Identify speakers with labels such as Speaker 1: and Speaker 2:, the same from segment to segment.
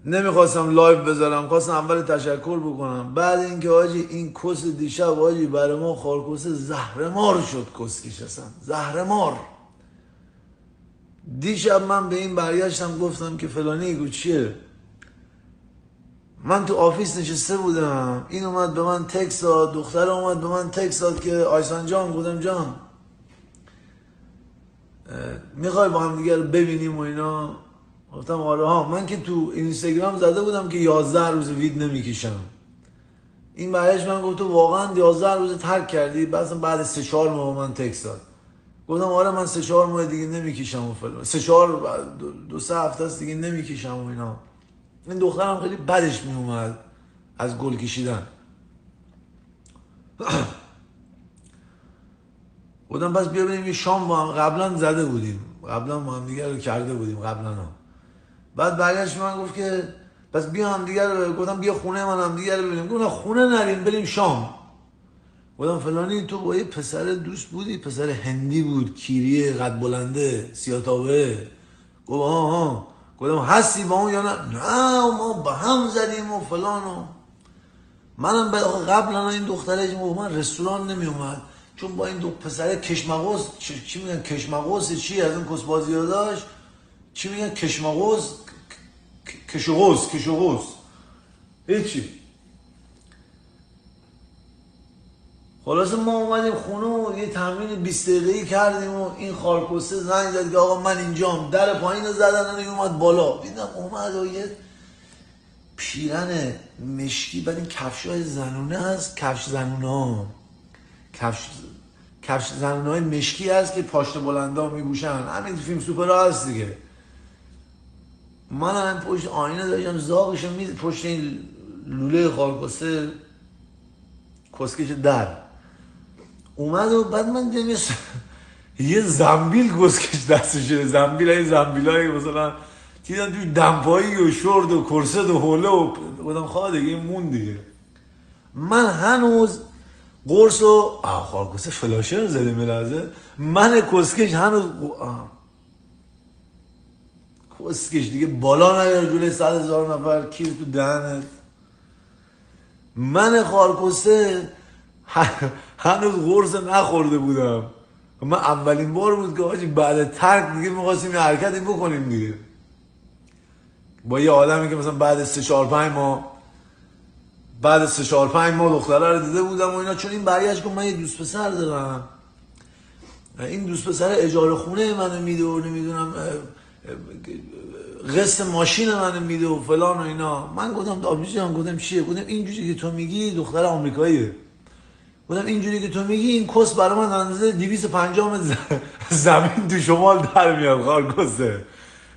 Speaker 1: نمیخواستم لایو بذارم، خواستم اول تشکر بکنم. بعد اینکه حاجی این کس دیشب حاجی برای ما خارکوسه زهرمار شد. کسکش اصلا زهرمار. دیشب من به این برگشتم گفتم که فلانی گو چیه، من تو آفیس نشسته بودم، این اومد به من تکست داد، دختر اومد به من تکست داد که آیسان جان. بودم جان میخوای با هم دیگه رو ببینیم و اینا. گفتم آره ها. من که تو اینستاگرام زده بودم که 11 روز وید نمیکشم. این برایش من گفت تو واقعا 11 روز ترک کردی؟ بعد 3-4 ماه من تکست داد. گفتم آره من 3-4 ماه دیگه نمیکشم و فلان، 2-3 هفته است دیگه نمیکشم و اینا. این دخترم خیلی بدش میومد از گل کشیدن. گفتم پس بیا بریم یه شام با هم. قبلا زده بودیم، قبلا با هم دیگه رو کرده بودیم قبلا ها. بعد برگشت من گفت که پس بیا هم دیگه رو. گفتم بیا خونه من هم دیگه رو ببینیم. گفتم خونه نریم بریم شام. گفتم فلانی تو با یه پسر دوست بودی، پسر هندی بود، کیریه، قد بلنده، سیاتابه. گفت ها. گفتم هستی با اون یا نه؟ نه ما با هم زدیم و فلان و منم قبلا این دختره من رستوران نمی اومد چون با این دو پسر کشمقوز، چی میگن کشمقوز، چی از اون کسبازی ها داشت، چی میگن کشمقوز، کشوغوز هیچی. خلاصه ما اومدیم خونه و یه تمرین 20 دقیقه‌ای کردیم و این خارکوسته زنگ زد که آقا من اینجام. در پایین زدن و اومد بالا. دیدم اومد و یه پیرن مشکی، بعد این کفشای زنونه هست، کفش زنونه ها، کفش زنونه های مشکی هست که پاشنه بلنده ها میبوشن، همین فیلم سوپر ها هست دیگه. من هم پشت آینه داشتم زاغشم پشت این لوله خارکوسته کسکش در اومد و بعد من دیدم یه زنبیل کسکش دستشه. زنبیل های مثلا دیدم توی دمپایی و شورد و کرست و حوله و بودم خواه دیگه این مون دیگه. من هنوز قرص و خارکوسته فلاشر زده ملازه. من کسکش هنوز کسکش دیگه بالا نیاره جلوی 100,000 نفر کیر تو دهنت. من خارکوسته هنوز قرص نخورده بودم. من اولین بار بود که حاجی بعد ترک دیگه می‌خواستیم یه حرکتی بکنیم دیگه با یه آدمی که مثلا بعد 3-4-5 ماه دختره رو دیده بودم و اینا. چون این برگشت که من یه دوست پسر دارم، این دوست پسر اجاره خونه منو میده و نمیدونم قسط ماشین منو میده و فلان و اینا. من گفتم دابیجان، گفتم چیه؟ گفتم اینجوری که تو میگی دختر آمریکاییه. گفتم اینجوری که تو میگی این کس برای من اندازه 250 متر زمین تو شمال در میاد. خارکوسته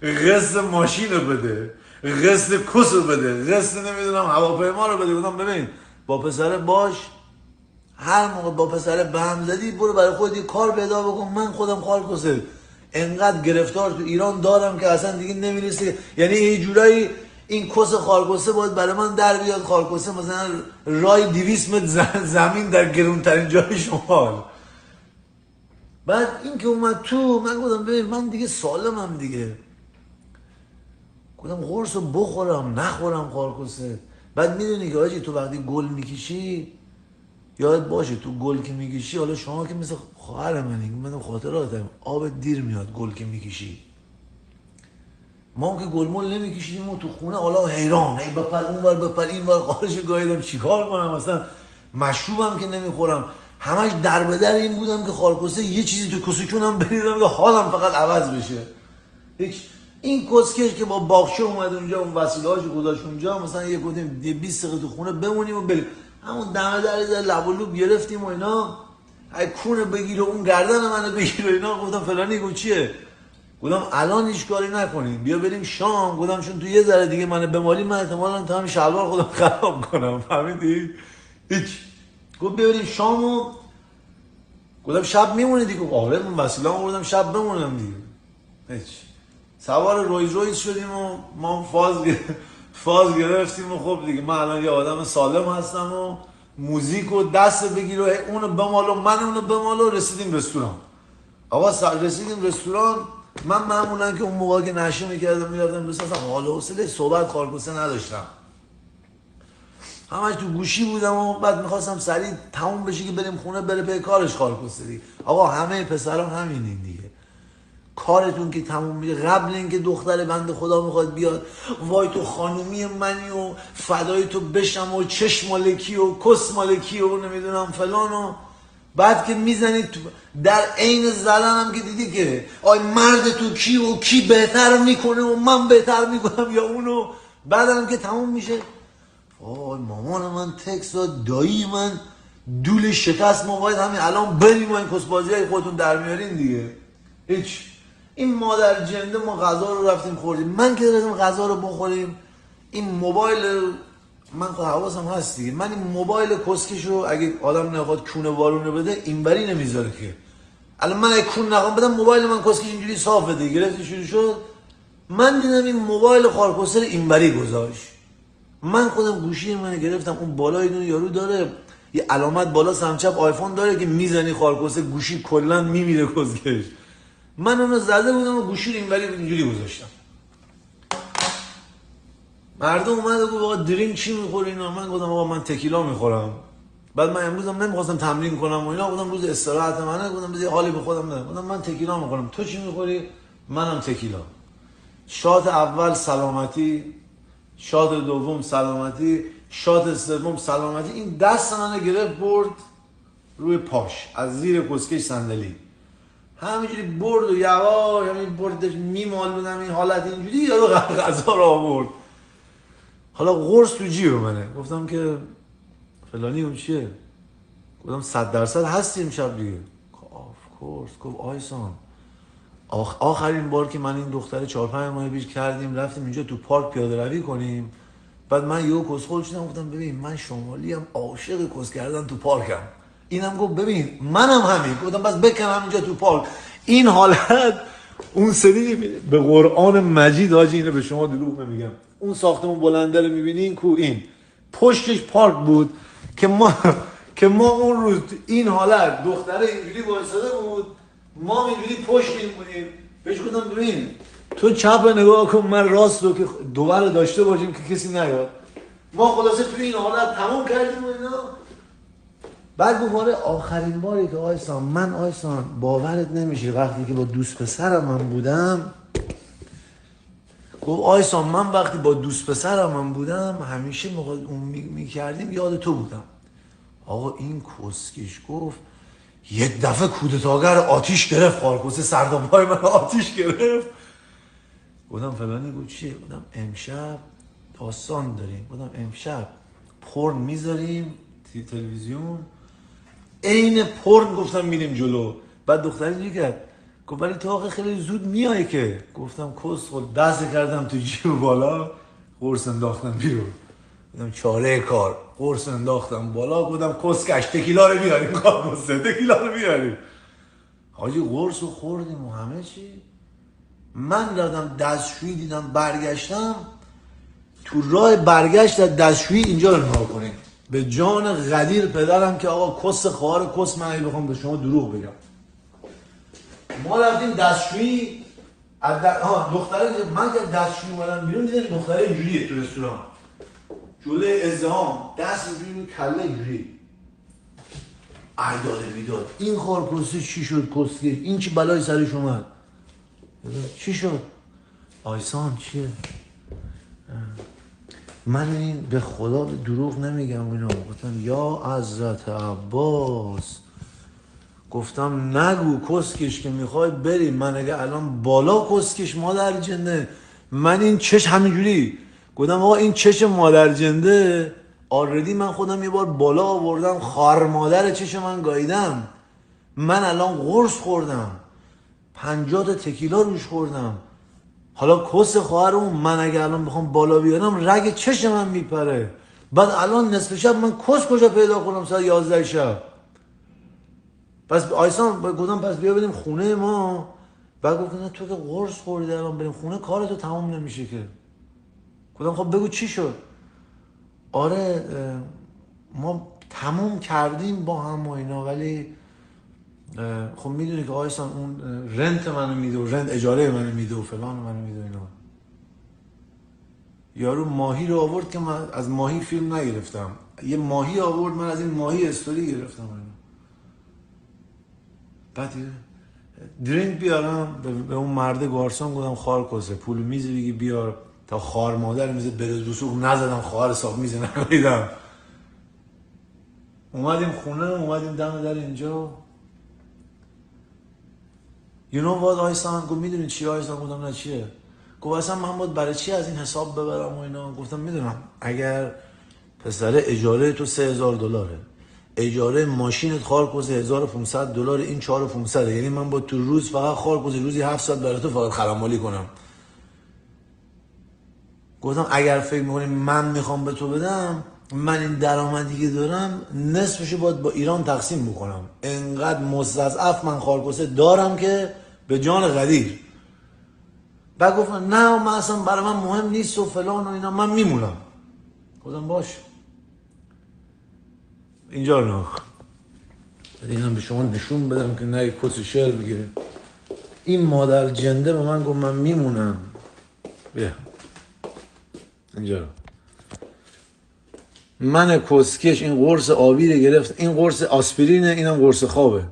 Speaker 1: قسط ماشین رو بده، قسط کس رو بده، قسط نمیدونم هواپیما رو بده. گفتم ببین با پسر باش، هر موقع با پسر به هم زدی برو برای خود یه کار پیدا بکن. من خودم خارکوسته انقدر گرفتار تو ایران دارم که اصلا دیگه نمیرسه. یعنی یه جورایی این کس خارکوسته باید برای من در بیاد. خارکوسته مثلا رای 200 متر زمین در گرونترین جای شمال. بعد این که اومد تو، من گفتم ببین من دیگه سالمم دیگه. گفتم قرص رو بخورم نخورم خارکوسته. بعد میدونی که آجی تو وقتی گل میکشی یاد باشه، تو گل که میکشی، حالا شما که مثل خواهر منی، من خاطراتم، آب دیر میاد گل که میکشی. ما که گلمول نمیکشیدیم و تو خونه حالا حیران، ای بپر اون ور بپر این ور، قارش گاییدم چیکار کنم، مثلا مشروبم که نمیخورم، همش در به در این بودم که خارکوسته یه چیزی تو کسکونم بریدم که حالم فقط عوض بشه. این کسکش که با باغچه اومد اونجا، اون وسیله‌هاشو گذاشت اونجا، مثلا یه گفتیم 20 دقیقه تو خونه بمونیم و بریم. همون دم در لب و لوب گرفتیم و اینا، ای کونه بگیره اون گردن منو بگیره اینا. گفتم فلانی گفت چیه؟ گفتم الان هیچ کاری نکنیم بیا بریم شام. گفتم چون تو یه ذره دیگه منو بمالی من احتمالاً تا همین شلوار خودم خراب کنم، فهمیدی؟ هیچ. گفت بیا بریم شام و گفتم شب میمونی دیگه. گفت آره من وسیله‌ام آوردم شب بمونم دیگه. هیچ. سوار رویز شدیم و ما فاز گرفتیم و خب دیگه من الان یه آدم سالم هستم و موزیک و دست بگیر و اونو بمال و من اونو بمال و رسیدیم رستوران. آقا رسیدیم رستوران، من معمولا که اون موقع که نشه میکردم میرفتم دوست اصلا حال و حوصله صحبت خارکوسه نداشتم، همش تو گوشی بودم و بعد میخواستم سریع تموم بشه که بریم خونه بره به کارش خارکوسه دیگه. آقا همه پسران همینین دیگه، کارتون که تموم میشه قبل اینکه دختر بنده خدا میخواد بیاد وای تو خانومی منی و فدای تو بشم و چشم مالکی و کس مالکی و نمیدونم فلان و بعد که میزنید در عین زدن هم که دیدی که آی مرد تو کی و کی بهتر میکنه و من بهتر میکنم یا اونو، بعدم که تموم میشه آی مامان من تکس داد دایی من دول شکست، ما باید همین الان بریم و این کسبازی های خودتون در میارین دیگه. هیچ این مادر جنده ما غذا رو رفتیم خوردیم، من که دارم غذا رو بخوریم این موبایل من خود حواسم هست دیگه، من این موبایل کسکش رو اگه آدم نخواد کونه وارونه بده اینوری نمیذاره که، الان من اگه کون نخوام بدم موبایل من کسکش اینجوری صافه دیگه، گرفتی شروع شد من دیدم این موبایل خارکوسر اینوری گذاشت، من خودم گوشی من گرفتم اون بالای دون یارو داره یه علامت بالا سمچپ آیفون داره که میزنی خارکوسه گوشی کلا میمیره کسکش، من اونو زده بودم و گوشی رو اینوری اینجوری گذاشتم. مردم اومده گفت آقا درینک چی میخوری اینا؟ من گفتم آقا من تکیلا میخورم. بعد من امروزم نمیخواستم تمرین کنم و اینا، گفتم روز استراحت منه، گفتم بذار حالی به خودم بدم، گفتم من تکیلا میخورم. تو چی میخوری؟ منم تکیلا. شات اول سلامتی، شات دوم سلامتی، شات سوم سلامتی. این دست منو گرفت برد روی پاش از زیر کسکش صندلی، همینجوری برد و یواش همین بردش میمالونم این حالت اینجوری یارو غذا رو آورد. حالا قرص تو جیب منه، گفتم که فلانی اون چیه؟ گفتم 100% هستی امشب دیگه. آف کورس. گفت آیسان آخرین بار که من این دختر 4-5 ماه پیش کردیم رفتیم اینجا تو پارک پیاده روی کنیم، بعد من یهو کسخل شدم گفتم ببین من شمالی ام عاشق کس کردن تو پارکم، اینم گفت ببین منم همین، گفتم بس بکنم اینجا تو پارک. این حالت اون سری به قرآن مجید حاجی اینو به شما دروغ نمیگم، اون ساختمون بلنده رو میبینین کو این پشتش پارک بود که ما اون روز این حالت دختره اینجوری وایساده بود ما اینجوری پشت این بودیم، بهش گفتم ببین تو چپ نگاه کن من راست رو که دوباره داشته باشیم که کسی نیاد. ما خلاصه توی این حالت تموم کردیم و اینا. بعد گفت آخرین باری که آیسان باورت نمیشه وقتی که با دوست پسرم من بودم، گفت آیسان من وقتی با دوست پسرم من بودم همیشه اون میکردیم یاد تو بودم. آقا این کسکش گفت یک دفعه کودتاگر آتیش گرفت خارکوسه سردابای من آتیش گرفت. گفتم فلانی گفت چیه؟ گفتم امشب داستان داریم، گفتم امشب پورن میذاریم تلویزیون عین پورن، گفتم میریم جلو. بعد دختری اینجوری کرد گفت ولی تو آخه خیلی زود میای که. گفتم کسخل دست کردم تو جیب بالا قرص انداختم بیرون، گفتم چاره کار قرص انداختم بالا، گفتم کسکش تکیلا رو بیاریم کارکوسه تکیلا رو بیاریم. حاجی قرص رو خوردیم و همه چی. من دادم دستشویی دیدم برگشتم، تو راه برگشت دستشویی اینجا رو نگاه کنیم به جان قدیر پدرم که آقا کس خوار کس من بخوام به شما دروغ بگم. ما رفتیم دستشویی دختره من که دستشویی اومدم بیرون دیدم دختره اینجوریه تو رستوران جلوی ازدحام دست اینجوری کله اینجوری ایداده بیداد این خارکوسه چی شد کسکش این چی بلای سرش اومد چی شد؟ آیسان چیه؟ من این به خدا دروغ نمیگم اینا. گفتم یا حضرت عباس، گفتم نگو کسکش که میخوای بریم، من اگه الان بالا کسکش مادر جنده من این چش همینجوری. گفتم آقا این چش مادر جنده آردی من خودم یه بار بالا آوردم خار مادر چش من گاییدم، من الان قرص خوردم 50 تا تکیلا روش خوردم، حالا کس خواهرمون من اگه الان بخوام بالا بیارم رگ چش من میپره، بعد الان نصف شب من کس کجا پیدا کنم ساعت 11 شب؟ پس آیسان گفتم پس بیا بریم خونه ما. بعد گفتن تو که قرص خوردی الان بریم خونه کارتو تموم نمیشه که. گفتم خب بگو چی شد؟ آره ما تموم کردیم با هم و اینا ولی خب میدونی که آیسان اون رنت منو میده و رنت اجاره منو میده و فلان منو میده اینا. یارو ماهی رو آورد که من از ماهی فیلم نگرفتم، یه ماهی آورد من از این ماهی استوری گرفتم اینا. بعد درینک بیارم به اون مرده گارسون گفتم خار کسه پول میز بگی بیار تا خار مادر میزه بره رسوق نزدم خواهر حساب میزه نمیدم. اومدیم خونه، اومدیم دم در اینجا. You know what آیسان؟ گفت میدونی چیه آیسان؟ گفتم نه چیه؟ گفت اصلا من باید برای چی از این حساب ببرم و اینا. گفتم میدونم اگر پسر اجاره تو $3000، اجاره ماشینت خارکوزه $1500، این 4500، یعنی من با تو روز فقط خارکوزه روزی 7 ساعت برای تو فقط خرمالی کنم. گفتم اگر فکر میکنی من میخوام به تو بدم، من این درآمدی که دارم نصفشو باید با ایران تقسیم بکنم. انقدر مستضعف من خارکوزه دارم که به جان قدیر. بعد گفتم نه من اصلا برای من مهم نیست و فلان و اینا، من میمونم. گفتم باش. اینجا رو اینم به شما نشون بدم که نه کس شعر بگیره. این مادر جنده به من گفت من میمونم. بیا اینجا رو. من کسکش این قرص آبی رو گرفت، این قرص آسپرینه، اینم قرص خوابه،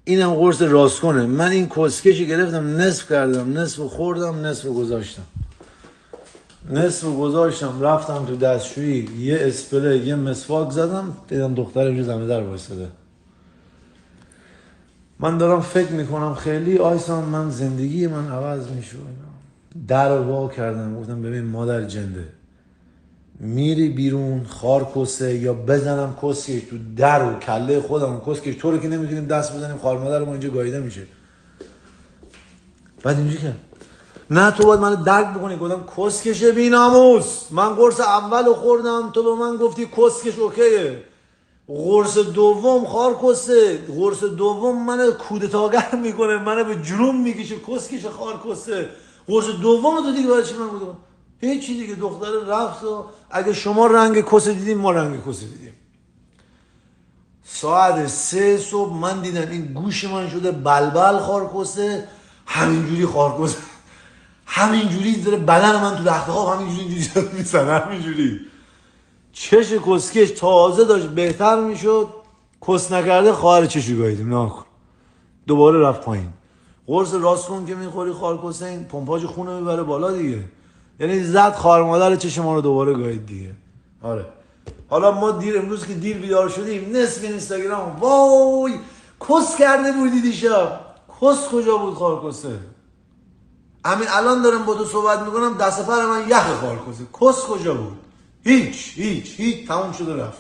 Speaker 1: اینم قرص راسکونه. من این کسکش گرفتم، نصف کردم، نصف خوردم، نصف گذاشتم، رفتم تو دستشویی یه اسپری یه مسواک زدم، دیدم دختر اینجا دم در وایساده. من دارم فکر میکنم خیلی آیسان من زندگی من عوض میشه. در رو وا کردم گفتم ببین مادر جنده، میری بیرون خار کسه یا بزنم کسکش تو در و کله خودم کسکش تو رو که نمیتونیم دست بزنیم، خار مادر ما اینجا گاییده میشه. بعد اینجا که نه تو باید منو درک بکنی. گفتم کسکش بی‌ناموس، من قرص اولو خوردم تو به من گفتی کسکش اوکیه، قرص دوم خار کسه، قرص دوم من کودتاگر میکنه، من به جروم میکشه، کسکش خار کسه، قرص دوم تو دیگه باید چی من بودم؟ هیچی دیگه. دختر رفت و اگه شما رنگ کسه دیدیم ما رنگ کسه دیدیم. ساعت 3 صبح من دیدم این گوش من شده بلبل خار کسه، همینجوری خار کسه، همینجوری داره بدن من تو رخت خواب همینجوری میزنه، همینجوری. چش کسکش تازه داشت بهتر میشد، کس نکرده خواهر چشو گاییدیم ناکن. دوباره رفت پایین. قرص راست کن که میخوری خار کسه این پمپاژ خون رو میبره بالا دیگه. یعنی زد خواهر مادر چش ما رو دوباره گایید دیگه. آره. حالا ما امروز که دیر بیدار شدیم نصف اینستاگرام وای کس کرده بودی دیشب. کس کجا بود خار کسه؟ همین الان دارم با تو صحبت میکنم دست پر من یخ خار کسه. کس کجا بود؟ هیچ تموم شده رفت.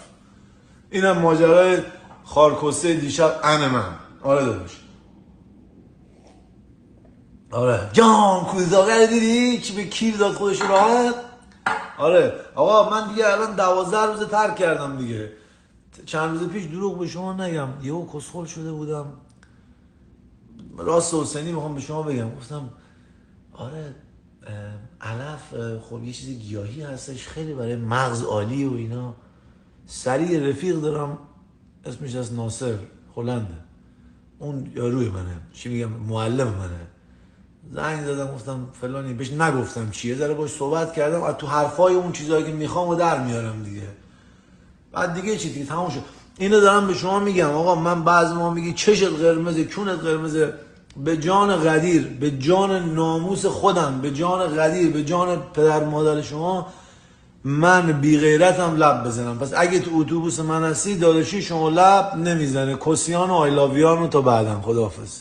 Speaker 1: اینم ماجرای خارکسته دیشب من. آره داداش. آره جان کوزاگر دیدی چی به کیر داد خودش راحت. آره آقا من دیگه الان 12 روز ترک کردم دیگه. چند روز پیش دروغ به شما نگم یهو کسخل شده بودم. راست حسینی میخوام به شما بگم، گفتم آره علف خب یه چیز گیاهی هستش خیلی برای مغز عالی و اینا. سریع رفیق دارم اسمش از ناصر هلنده، اون یاروی منه، چی میگم معلم منه. زنگ زدم گفتم فلانی، بهش نگفتم چیه، ذره باش صحبت کردم از تو حرفای اون چیزایی که میخوام و در میارم دیگه. بعد دیگه چی دیگه تموم شد. اینو دارم به شما میگم آقا، من بعضی ما میگی چشت قرمزه کونت قرمزه، به جان قدیر، به جان ناموس خودم، به جان قدیر، به جان پدر مادر شما من بی غیرتم لب بزنم. پس اگه تو اتوبوس من هستی داداشی شما لب نمیزنه. کسیان و آیلاویان رو تا بعدم. خداحافظ.